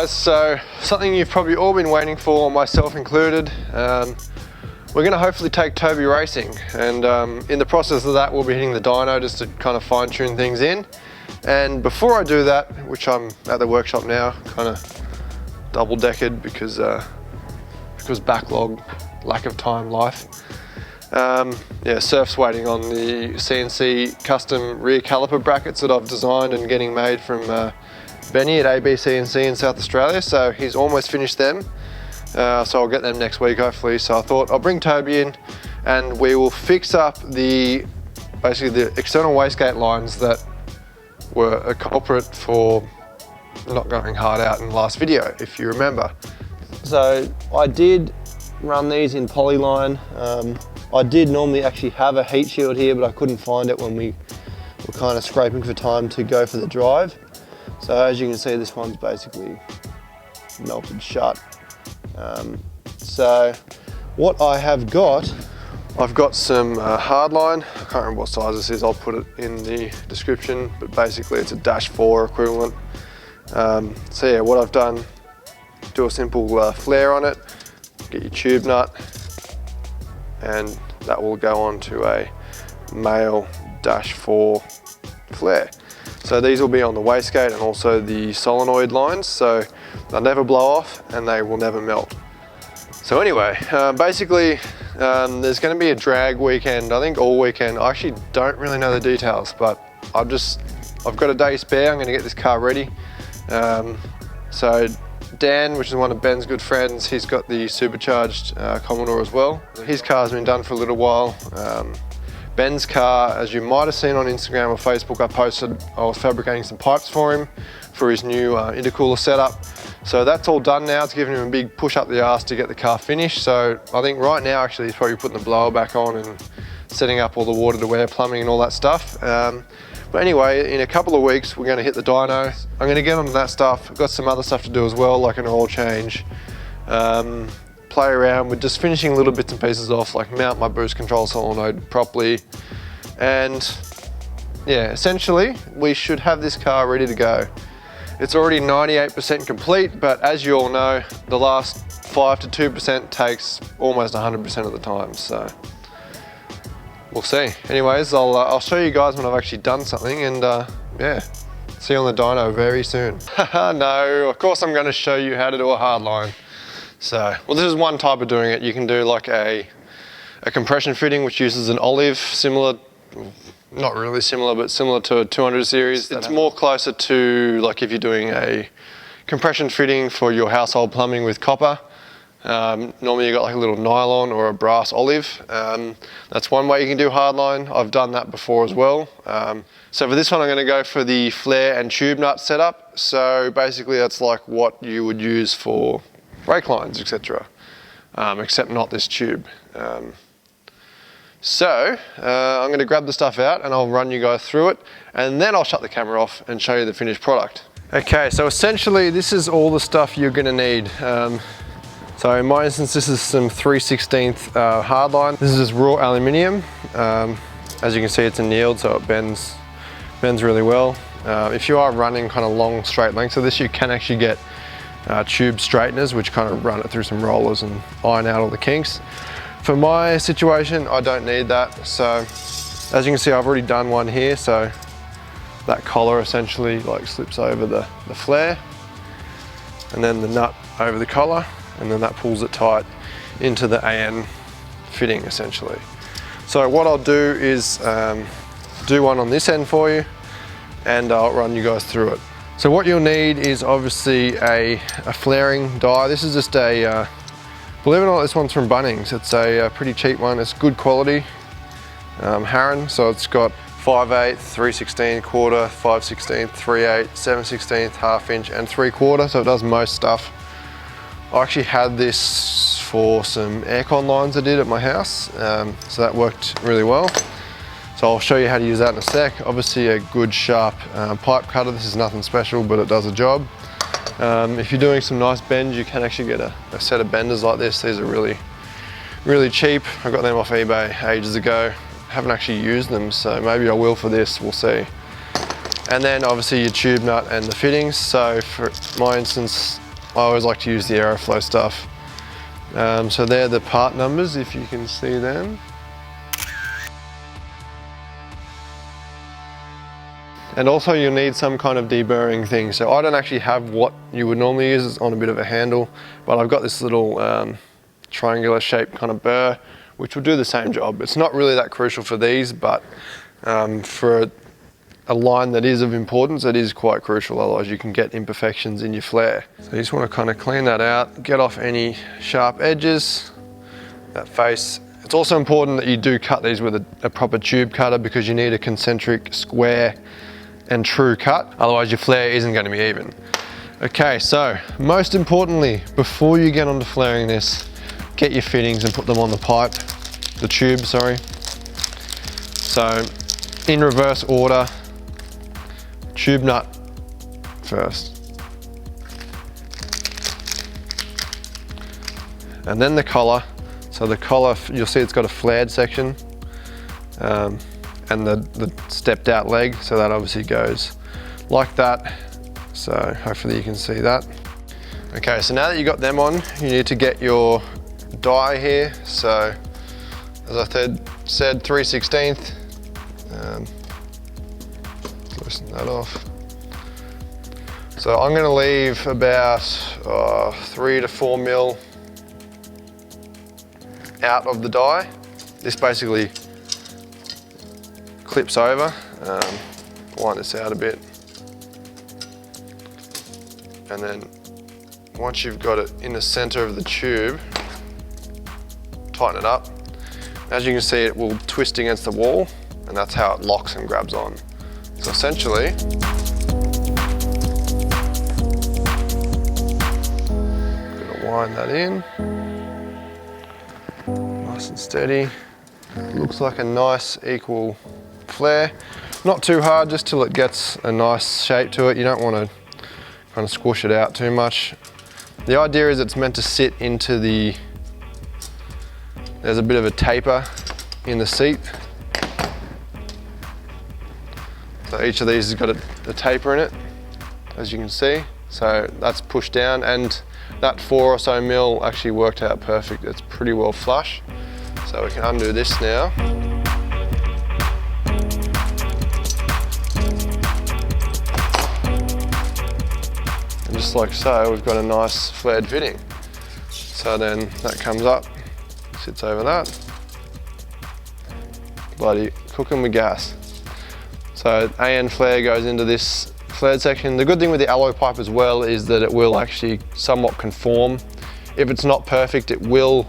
guys, so something you've probably all been waiting for, myself included. We're going to hopefully take Toby racing, and in the process of that we'll be hitting the dyno just to kind of fine tune things in. And before I do that, which I'm at the workshop now, kind of double-decked because backlog, lack of time, life. Yeah, Surf's waiting on the CNC custom rear caliper brackets that I've designed and getting made from Benny at AB CNC in South Australia, so he's almost finished them. So I'll get them next week hopefully. So I thought I'll bring Toby in and we will fix up basically the external wastegate lines that were a culprit for not going hard out in the last video, if you remember. So I did run these in polyline. I did normally actually have a heat shield here, but I couldn't find it when we were kind of scraping for time to go for the drive. So as you can see, this one's basically melted shut. So what I have got, I've got some hardline. I can't remember what size this is, I'll put it in the description, but basically it's a -4 equivalent. So yeah, what I've done, do a simple flare on it, get your tube nut, and that will go on to a male -4 flare. So these will be on the wastegate and also the solenoid lines, so they'll never blow off and they will never melt. So anyway, basically there's going to be a drag weekend, I think all weekend. I actually don't really know the details, but I've got a day spare. I'm going to get this car ready. So Dan, which is one of Ben's good friends, he's got the supercharged Commodore as well. His car's been done for a little while. Ben's car, as you might have seen on Instagram or Facebook, I was fabricating some pipes for him for his new intercooler setup. So that's all done now. It's giving him a big push up the arse to get the car finished. So I think right now actually he's probably putting the blower back on and setting up all the water to wear plumbing and all that stuff. But anyway, in a couple of weeks we're going to hit the dyno. I'm going to get onto that stuff. I've got some other stuff to do as well, like an oil change. Play around with just finishing little bits and pieces off, like mount my boost control solenoid properly. And yeah, essentially we should have this car ready to go. It's already 98% complete, but as you all know, the last 5 to 2% takes almost 100% of the time, so we'll see. Anyways, I'll show you guys when I've actually done something, and yeah, see you on the dyno very soon. No, of course I'm going to show you how to do a hardline. So, well, this is one type of doing it. You can do like a compression fitting, which uses an olive, similar, not really similar, but similar to a 200 series. It's more closer to like if you're doing a compression fitting for your household plumbing with copper. Normally you've got like a little nylon or a brass olive. That's one way you can do hardline. I've done that before as well. So for this one I'm going to go for the flare and tube nut setup. So basically that's like what you would use for brake lines, etc. Except not this tube. So I'm going to grab the stuff out and I'll run you guys through it, and then I'll shut the camera off and show you the finished product. Okay, so essentially this is all the stuff you're going to need. So in my instance, this is some 3/16 hardline. This is just raw aluminium. As you can see, it's annealed, so it bends really well. If you are running kind of long straight lengths of this, you can actually get tube straighteners, which kind of run it through some rollers and iron out all the kinks. For my situation, I don't need that. So as you can see, I've already done one here. So that collar essentially like slips over the flare, and then the nut over the collar, and then that pulls it tight into the AN fitting essentially. So what I'll do is do one on this end for you, and I'll run you guys through it. So what you'll need is obviously a flaring die. This is just a, believe it or not, this one's from Bunnings. It's a pretty cheap one. It's good quality Harron. So it's got 5/8, 3/16, quarter, 5/16, 3/8, 7/16, ½ inch, and 3/4. So it does most stuff. I actually had this for some aircon lines I did at my house. So that worked really well. So I'll show you how to use that in a sec. Obviously a good sharp pipe cutter. This is nothing special, but it does a job. If you're doing some nice bends, you can actually get a set of benders like this. These are really cheap. I got them off eBay ages ago. Haven't actually used them, so maybe I will for this, we'll see. And then obviously your tube nut and the fittings. So for my instance, I always like to use the Aeroflow stuff. So they're the part numbers, if you can see them. And also you'll need some kind of deburring thing. So I don't actually have what you would normally use. It's on a bit of a handle, but I've got this little triangular shaped kind of burr, which will do the same job. It's not really that crucial for these, but for a line that is of importance, it is quite crucial, otherwise you can get imperfections in your flare. So you just want to kind of clean that out, get off any sharp edges, that face. It's also important that you do cut these with a proper tube cutter, because you need a concentric square and true cut, otherwise your flare isn't going to be even. Okay, so most importantly, before you get onto flaring this, get your fittings and put them on the tube, sorry. So in reverse order, tube nut first, and then the collar. So the collar, you'll see it's got a flared section, and the stepped out leg, so that obviously goes like that. So hopefully you can see that. Okay, so now that you got them on, you need to get your die here. So as I said 3/16. Loosen that off. So I'm going to leave about 3 to 4 mil out of the die. This basically clips over. Wind this out a bit, and then once you've got it in the center of the tube, tighten it up. As you can see, it will twist against the wall, and that's how it locks and grabs on. So essentially, I'm gonna wind that in, nice and steady. Looks like a nice equal flare. Not too hard, just till it gets a nice shape to it. You don't want to kind of squish it out too much. The idea is it's meant to sit into there's a bit of a taper in the seat. So each of these has got a taper in it, as you can see. So that's pushed down, and that 4 or so mil actually worked out perfect. It's pretty well flush. So we can undo this now. And just like so, we've got a nice flared fitting. So then that comes up, sits over that. Bloody cooking with gas. So AN flare goes into this flared section. The good thing with the alloy pipe as well is that it will actually somewhat conform. If it's not perfect, it will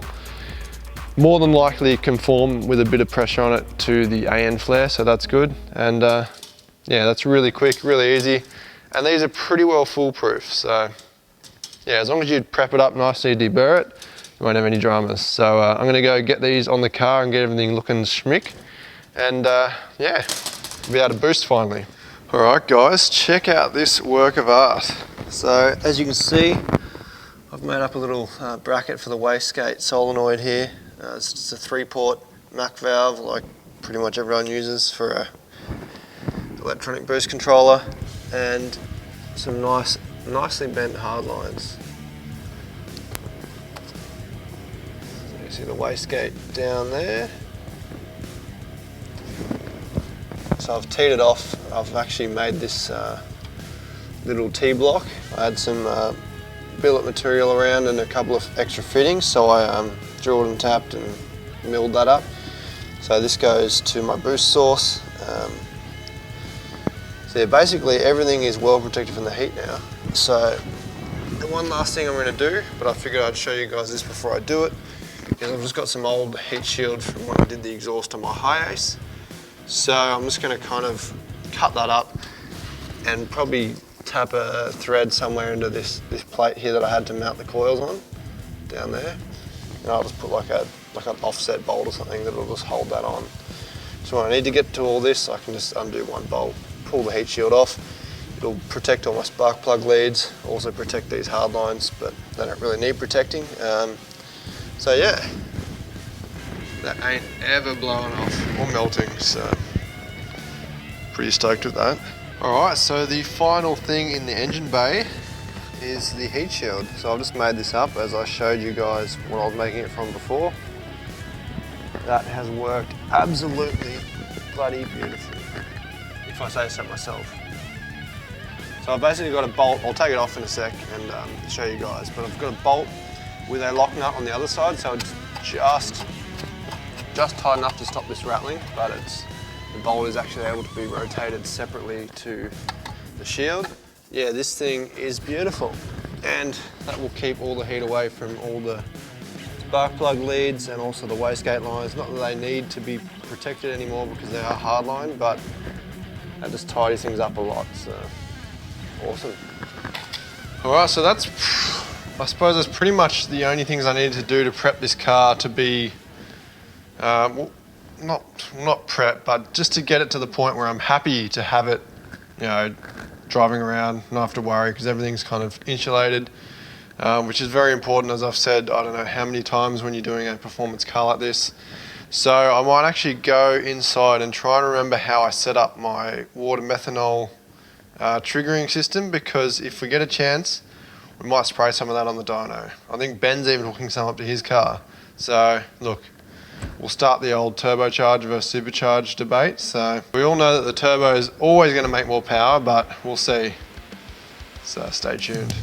more than likely conform with a bit of pressure on it to the AN flare, so that's good. And yeah, that's really quick, really easy. And these are pretty well foolproof. So yeah, as long as you prep it up nicely, deburr it, you won't have any dramas. So I'm gonna go get these on the car and get everything looking schmick. And yeah, be able to boost finally. All right guys, check out this work of art. So as you can see, I've made up a little bracket for the wastegate solenoid here. It's just a 3-port Mach valve, like pretty much everyone uses for a electronic boost controller, and some nicely bent hard lines. So you see the wastegate down there. So I've teed it off. I've actually made this little T-block. I had some billet material around and a couple of extra fittings, so I drilled and tapped and milled that up. So this goes to my boost source. So yeah, basically everything is well protected from the heat now. So the one last thing I'm going to do, but I figured I'd show you guys this before I do it, is I've just got some old heat shield from when I did the exhaust on my Hi-Ace. So I'm just going to kind of cut that up and probably tap a thread somewhere into this plate here that I had to mount the coils on, down there. And I'll just put like an offset bolt or something that'll just hold that on. So when I need to get to all this, I can just undo one bolt, pull the heat shield off. It'll protect all my spark plug leads, also protect these hard lines, but they don't really need protecting. So yeah, that ain't ever blowing off or melting, so pretty stoked with that. Alright, so the final thing in the engine bay is the heat shield. So I've just made this up as I showed you guys what I was making it from before. That has worked absolutely bloody beautifully, if I say so myself. So I've basically got a bolt, I'll take it off in a sec and show you guys, but I've got a bolt with a lock nut on the other side, so it's just tight enough to stop this rattling, but the bolt is actually able to be rotated separately to the shield. Yeah, this thing is beautiful, and that will keep all the heat away from all the spark plug leads and also the wastegate lines. Not that they need to be protected anymore because they are hardline, but that just tidies things up a lot, so awesome. All right, so that's, I suppose that's pretty much the only things I needed to do to prep this car to be, well, not prep, but just to get it to the point where I'm happy to have it, you know, driving around, not have to worry because everything's kind of insulated, which is very important, as I've said, I don't know how many times when you're doing a performance car like this. So I might actually go inside and try and remember how I set up my water methanol triggering system, because if we get a chance, we might spray some of that on the dyno. I think Ben's even hooking some up to his car. So look, we'll start the old turbocharged versus supercharged debate. So we all know that the turbo is always going to make more power, but we'll see. So stay tuned.